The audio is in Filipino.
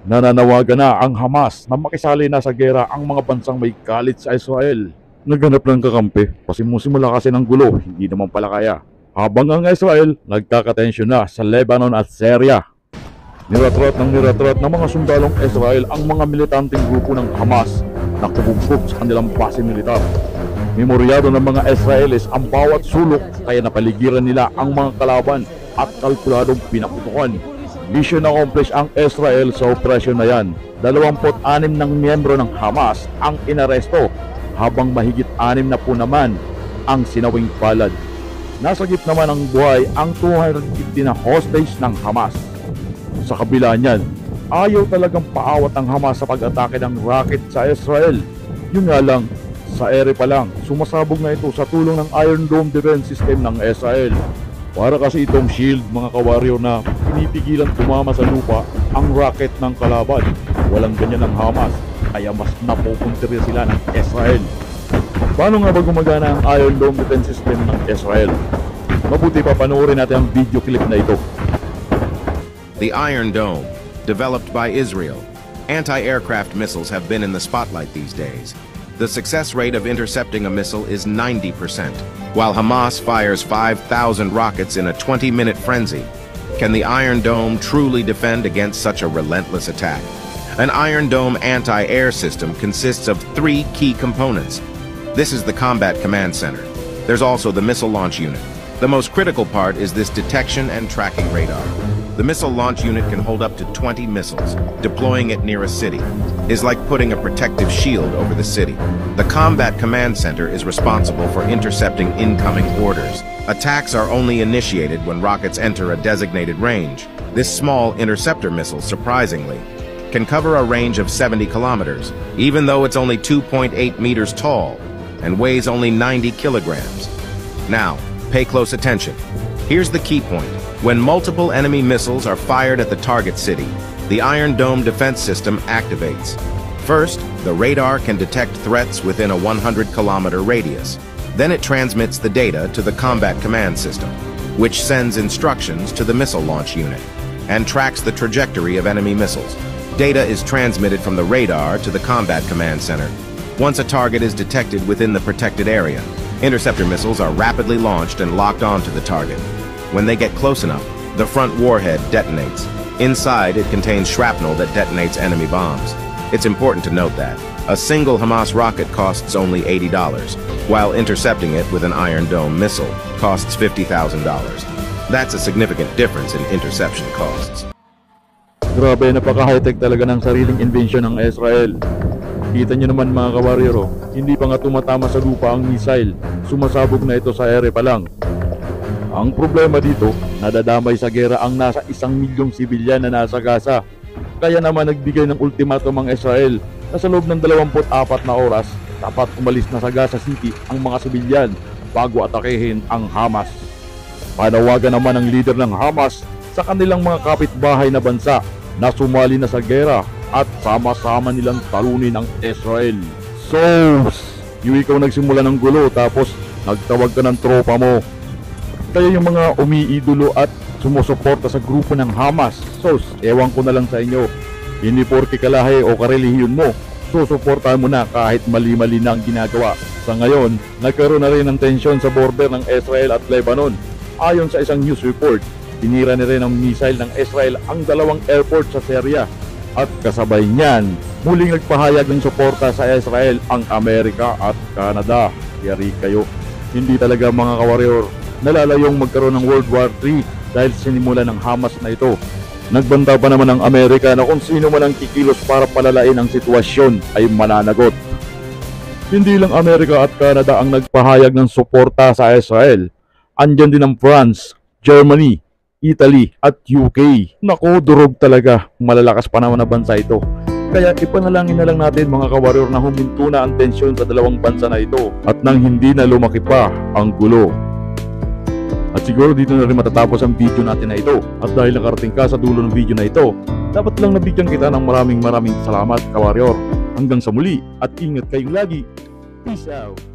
Nananawagan na ang Hamas na makisali na sa gera ang mga bansang may galit sa Israel. Naghanap ng kakampi, pasimusimula kasi ng gulo, hindi naman pala kaya. Habang ang Israel nagkakatensyon na sa Lebanon at Syria. Niratrat ng mga sundalong Israel ang mga militanteng grupo ng Hamas na kubugbog sa kanilang base militar. Memoryado ng mga Israelis ang bawat sulok kaya napaligiran nila ang mga kalaban at kalkuladong pinaputukan. Mission accomplished ang Israel sa operasyon na yan. 26 ng miyembro ng Hamas ang inaresto habang mahigit 6 na po naman ang sinawing palad. Nasa gitna naman ng buhay ang 250 na hostage ng Hamas. Sa kabila niyan, ayaw talagang paawat ang Hamas sa pag-atake ng rocket sa Israel. Yun nga lang, sa ere pa lang, sumasabog na ito sa tulong ng Iron Dome defense system ng Israel. Para kasi itong shield mga kawaryo na pinipigilan tumama sa lupa ang rocket ng kalaban. Walang ganyan ng Hamas, kaya mas napupuntirya sila ng Israel. Paano nga ba gumagana ang Iron Dome defense system ng Israel? Mabuti pa panoorin natin ang video clip na ito. The Iron Dome, developed by Israel. Anti-aircraft missiles have been in the spotlight these days. The success rate of intercepting a missile is 90%, while Hamas fires 5,000 rockets in a 20-minute frenzy. Can the Iron Dome truly defend against such a relentless attack? An Iron Dome anti-air system consists of 3 key components. This is the Combat Command Center. There's also the Missile Launch Unit. The most critical part is this detection and tracking radar. The missile launch unit can hold up to 20 missiles. Deploying it near a city is like putting a protective shield over the city. The Combat Command Center is responsible for intercepting incoming orders. Attacks are only initiated when rockets enter a designated range. This small interceptor missile, surprisingly, can cover a range of 70 kilometers, even though it's only 2.8 meters tall and weighs only 90 kilograms. Now, pay close attention. Here's the key point. When multiple enemy missiles are fired at the target city, the Iron Dome defense system activates. First, the radar can detect threats within a 100-kilometer radius. Then it transmits the data to the Combat Command System, which sends instructions to the Missile Launch Unit and tracks the trajectory of enemy missiles. Data is transmitted from the radar to the Combat Command Center. Once a target is detected within the protected area, interceptor missiles are rapidly launched and locked onto the target. When they get close enough, the front warhead detonates. Inside, it contains shrapnel that detonates enemy bombs. It's important to note that a single Hamas rocket costs only $80, while intercepting it with an Iron Dome missile costs $50,000. That's a significant difference in interception costs. Grabe, napaka-high-tech talaga ng sariling invention ng Israel. Kita nyo naman mga kawaryero, hindi pa nga tumatama sa lupa ang missile. Sumasabog na ito sa ere pa lang. Ang problema dito, nadadamay sa gera ang nasa 1 milyong sibilyan na nasa Gaza. Kaya naman nagbigay ng ultimatum ang Israel na sa loob ng 24 na oras, dapat umalis na sa Gaza City ang mga sibilyan bago atakehin ang Hamas. Panawagan naman ang leader ng Hamas sa kanilang mga kapitbahay na bansa na sumali na sa gera at sama-sama nilang talunin ang Israel. So, yung ikaw nagsimula ng gulo tapos nagtawag ka ng tropa mo. Kaya yung mga umiidolo at sumusuporta sa grupo ng Hamas, sos, ewan ko na lang sa inyo. Hindi porke kalahi o karelihiyon mo, susuportahan mo na kahit mali-mali na ang ginagawa. Sa ngayon, nagkaroon na rin ng tensyon sa border ng Israel at Lebanon. Ayon sa isang news report, tinira na rin ng missile ng Israel ang 2 airport sa Syria. At kasabay niyan, muling nagpahayag ng suporta sa Israel ang Amerika at Canada. Yari kayo, hindi talaga mga kawarrior nalalayong magkaroon ng World War III dahil sinimula ng Hamas na ito. Nagbanta pa naman ang Amerika na kung sino man ang kikilos para palalain ang sitwasyon ay mananagot. Hindi lang Amerika at Canada ang nagpahayag ng suporta sa Israel. Andyan din ang France, Germany, Italy at UK. Naku, durog talaga. Malalakas pa naman na bansa ito. Kaya ipanalangin na lang natin mga kawarrior na huminto na ang tensyon sa 2 bansa na ito at nang hindi na lumaki pa ang gulo. At siguro dito na rin matatapos ang video natin na ito. At dahil nakarating ka sa dulo ng video na ito, dapat lang nabigyan kita ng maraming salamat kawarrior. Hanggang sa muli at ingat kayong lagi. Peace out!